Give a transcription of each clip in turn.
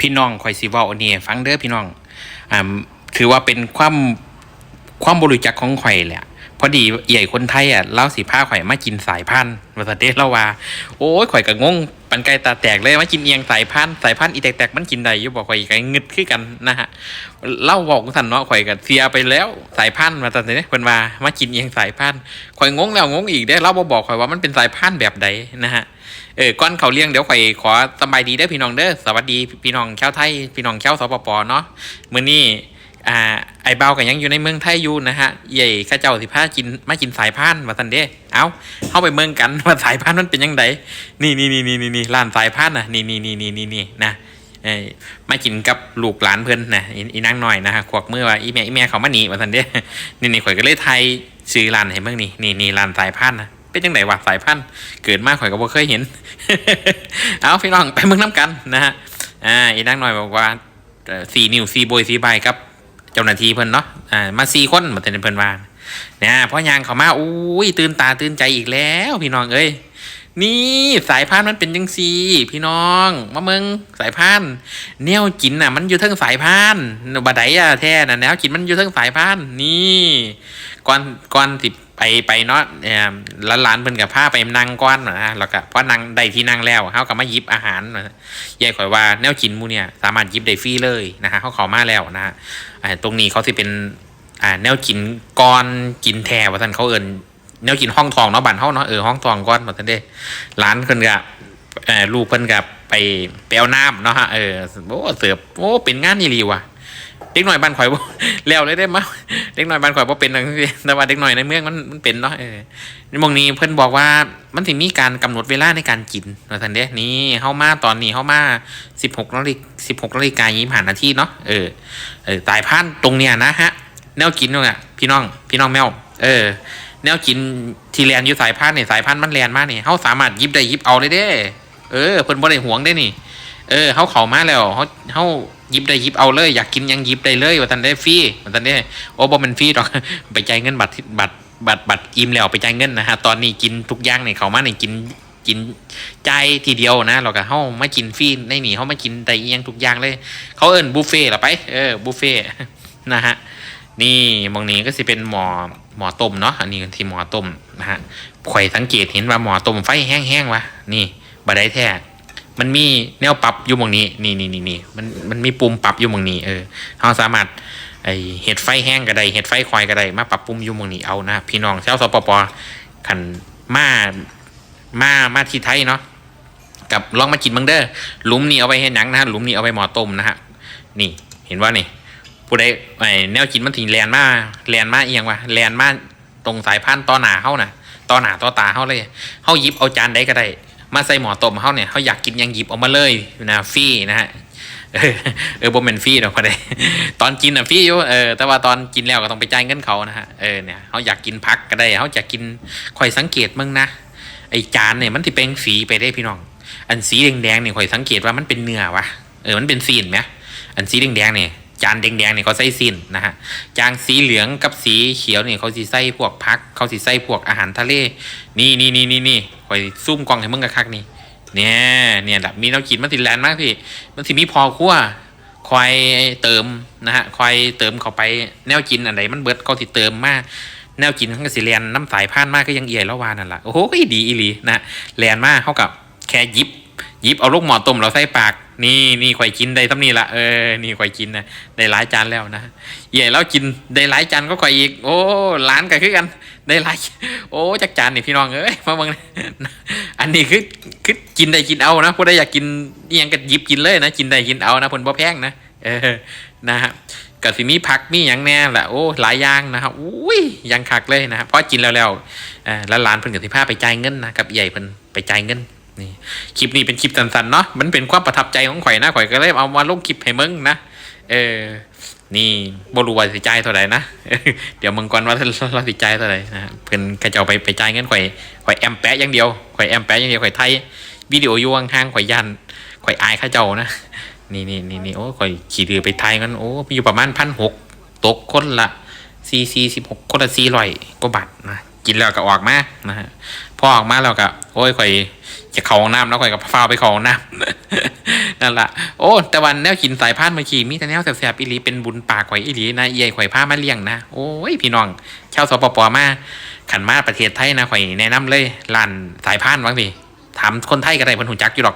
พี่น้องข่อยสิเว้านี่ฟังเด้อพี่น้องอ่าถือว่าเป็นความบ่รู้จักของข่อยแหละพอดีใหญ่คนไทยเล่าสิพาข่อยมากินสายพันธุ์ว่าซั่นเด้เราว่าโอ้ยข่อยก็งงปันไก่ตาแตกเลยมากินเอียงสายพันธุ์อีแตกๆมันกินได้อยู่บ่ข่อยก็งึดคือกันนะฮะเล่าเว้าจังซั่นเนาะข่อยก็เสียไปแล้วสายพันธุ์ว่าซั่นเด้เพิ่นว่ามากินเอียงสายพันธุ์ข่อยงงแล้วงงอีกเด้เราบ่บอกข่อยว่ามันเป็นสายพันธุ์แบบใดนะฮะก่อนเขาเลี้ยงเดี๋ยวข่อยขอสบายดีเด้อพี่น้องเด้อสวัสดีพี่น้องชาวไทยพี่น้องชาวสปปเนาะมื้อนี้ไอ้เบาก็ยังอยู่ในเมืองไทยอยู่นะฮะใหญ่ข้าเจ้าสิพากินมากินสายพันธุ์ว่าซั่นเด้เอาเข้าไปเมืองกันว่าสายพันธุ์มันเป็นจังไดนี่ร้านสายพันธุ์น่ะนี่นะมากินกับลูกหลานเพิ่นนะอีนางน้อยนะฮะควักมือว่าอีแม่เขามานี่ว่าซั่นเด้นี่ข่อยก็เลยไทยชื่อร้านให้เบิ่งนี่ร้านสายพันธุ์นะเป็นจังไดวะสายพันธุ์เกิดมาข่อยก็บ่เคยเห็น เอาพี่น้องไปเมืองน้ำกันนะฮะอีนางน้อยบอกว่า4 นิ้ว4 โบย 4 ใบครับเจ้าหน้าที่เพิ่นเนาะมา4 คนมาแต่เพิ่นว่าเนี่ยพ่อยางเขามาอุ้ยตื่นตาตื่นใจอีกแล้วพี่น้องเอ้ยนี่สายพานมันเป็นจังซี่พี่น้องมาเมืองสายพานแนวกินน่ะมันอยู่เทิงสายพานบ่ได้แท้น่ะแนวกินมันอยู่เทิงสายพานนี่ก่อนสิไปเนาะหลานเพิ่นก็พาไปนั่งก่อนนะแล้วก็พอนั่งได้ที่นั่งแล้วเฮาก็มาหยิบอาหารยายข่อยว่าแนวกินหมู่เนี่ยสามารถหยิบได้ฟรีเลยนะฮะเขาเข้ามาแล้วนะฮะตรงนี้เขาสิเป็นแนวกินก่อนกินแท้ว่าซั่นเขาเอิ้นแนวกินห้องทองเนาะบ้านเฮาเนาะห้องทองก่อนว่าซั่นเด้ร้านเพิ่นก็ลูกเพิ่นก็ไปเอาน้ำเนาะฮะโอ้เสิร์ฟโอ้เป็นงานอีหลีว่ะเด็กหน่อยบ้านข่อยบ่แล้วเลยได้มั้ยเด็กหน่อยบ้านข่อยบ่เป็นจังซี่แต่ว่าเด็กหน่อยในเมืองมันเป็นเนาะในหม้องนี้เพิ่นบอกว่ามันสิมีการกำหนดเวลาในการกินว่าซั่นเด้นี่เฮามาตอนนี้เฮามา16:25 น.เนาะสายพานตรงเนี้ยนะฮะแนวกินเนี่ยพี่น้องแมวแนวกินที่แลนอยู่สายพานนี่สายพานมันแลนมานี่เฮาสามารถหยิบได้หยิบเอาเลยเด้เพิ่นบ่ได้หวงได้นี่เฮาเข้ามาแล้วเฮาหยิบได้หยิบเอาเลยอยากกินยังหยิบได้เลยว่าซั่นได้ฟรีว่าซั่นได้โอ้บ่แม่นฟรีดอก ไปจ่ายเงินบัตรอิ่มแล้วไปจ่ายเงินนะฮะตอนนี้กินทุกอย่างนี่เข้ามานี่กินจ่ายทีเดียวนะแล้วก็เฮามากินฟรีในนี่เฮามากินได้อีหยังทุกอย่างเลยเขาเอิ้นบุฟเฟ่ล่ะไปบุฟเฟ่ นะฮะนี่มองนี้ก็สิเป็นหมอต้มเนาะอันนี้ที่หมอต้มนะฮะข่อยสังเกตเห็นว่าหมอต้มไฟแห้งๆวะนี่บ่ได้แท้มันมีแนวปรับอยู่มองนี้นี่มันมีปุ่มปรับอยู่มองนี้เราสามารถเห็ดไฟแห้งก็ได้เห็ดไฟควายก็ได้มาปรับปุ่มอยู่มองนี้เอานะพี่น้องชาวสปปขันมาที่ไทยเนาะกับลองมากินบังเด้อหลุมนี่เอาไปเห็ดหนังนะฮะหลุมนี่เอาไปหมอต้มนะฮะนี่เห็นว่านี่ผู้ใดแนวกินมันถึงแลนมาเอียงวะแลนมาตรงสายพันธุ์ต่อหน้าเฮาน่ะต่อหน้าต่อตาเฮาเลยเฮาหยิบเอาจานใดก็ได้มาใส่หมอต้มเขาเนี่ยเขาอยากกินยังหยิบออกมาเลยนะฟรีนะฮะบ่แม่นฟรีดอกก็ได้ตอนกินฟรีอยู่แต่ว่าตอนกินแล้วก็ต้องไปจ่ายเงินเขานะฮะเนี่ยเขาอยากกินพักก็ได้เขาอยากกินข่อยสังเกตมึงนะไอจานเนี่ยมันสิเป็นสีไปได้พี่น้องอันสีแดงๆเนี่ยข่อยสังเกตว่ามันเป็นเนื้อวะมันเป็นซีนไหมอันสีแดงๆเนี่ยจานแดงๆเนี่ยเขาใส่ซีนนะฮะจานสีเหลืองกับสีเขียวเนี่ยเขาสิใส่พวกพักเขาสิใส่พวกอาหารทะเลนี่คอยซุ่มกล่องให้มึงกระคักนี่เนี่ยแบบมีแนวกินมันสิแลนมากพี่มันสิมีพอคั่วคอยเติมนะฮะคอยเติมเข้าไปแนวกินอันไหนมันเบิดเขาสิเติมมากแนวกินทั้งกสิแลนน้ำสายพานมากก็ยังเอี่ยแล้ววานั่นแหละโอ้โหก็ดีอีหลีนะแลนมากเขากับแค่หยิบเอาลูกหมอต้มเราใส่ปากนี่ข่อยกินได้ทั้งนี้ละนี่ข่อยกินนะได้หลายจานแล้วนะใหญ่แล้วกินได้หลายจานก็ข่อยอีกโอ้ล้านกันคือกันได้หลายโอ้จักจานนี่พี่น้องมาเบิ่งอันนี้คือกินได้กินเอานะผู้ใดอยากกินยังก็หยิบกินเลยนะกินได้กินเอานะเพิ่นบ่แพงนะนะฮะก็สิมีผักมีหยังแน่แหละโอ้หลายอย่างนะครับอุ้ยยังคักเลยนะพอกินแล้วแล้วร้านเพิ่นก็สิพาไปจ่ายเงินนะกับใหญ่เพิ่นไปจ่ายเงินนี่คลิปนี้เป็นคลิปสั้นๆเนาะมันเป็นความประทับใจของข่อยนะข่อยก็เลยเอามาลงคลิปให้มึงนะนี่บ่รู้ว่าสิจ่ายเท่าไหร่นะเดี๋ยวมึงก่อนว่าเราสิจ่ายเท่าไหร่นะเพิ่นก็จะเอาไปจ่ายเงินข่อยแอมแปะอย่างเดียวข่อยแอมแปะอย่างเดียวข่อยไทยวิดีโออยู่ห่างๆข่อยยันข่อยอายเขาเจ้านะนี่โอ้ข่อยขี่เรือไปไทยกันโอ้อยู่ประมาณ1,600ตกคนละ16คนละ400 กว่าบาทนะกินแล้วก็ออกมานะฮะพอออกมาแล้วก็โอ้ยข่อยจะเข้าห้องน้ำแล้วข่อยก็ฟ้าไปเข้าห้องน้ำ นั่นล่ะโอ้แต่วันแนวกินสายพานเมื่อกี้มีแต่แนวแสบๆอีหลีเป็นบุญปากข่อยอีหลีนะเอี่ยข่อยพามาเลี้ยงนะโอ้ยพี่น้องชาวสปปมาขันมาประเทศไทยนะข่อยแนะนำเลยร้านสายพานบ้างสิถามคนไทยก็ได้เพิ่นหูจักอยู่หรอก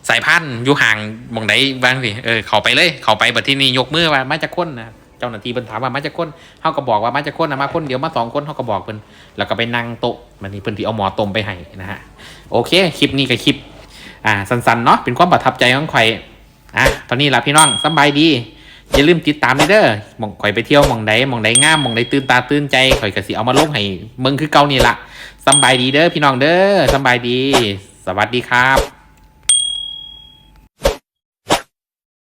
สายพานอยู่ห่างหม่องใดบ้างสิเข้าไปเลยเข้าไปบัดที่นี่ยกมือว่ามาจากคนนะเจ้าหน้าที่เพิ่นถามว่ามาจากคนเฮาก็บอกว่ามาจากคนนะมาคนเดียวมา2 คนเฮาก็บอกเพิ่นแล้วก็ไปนั่งโต๊ะมันนี่เพิ่นสิเอาหมอต้มไปให้นะฮะโอเคคลิปนี้ก็คลิปสั้นๆเนาะเป็นความประทับใจของข่อยตอนนี้ล่ะพี่น้องสบายดีอย่าลืมติดตามเด้อหม่องข่อยไปเที่ยวหม่องใดงามหม่องใดตื่นตาตื่นใจข่อยก็สิเอามาลงให้เบิ่งคือเก่านี่ล่ะสบายดีเด้อพี่น้องเด้อสบายดีสวัสดีครับ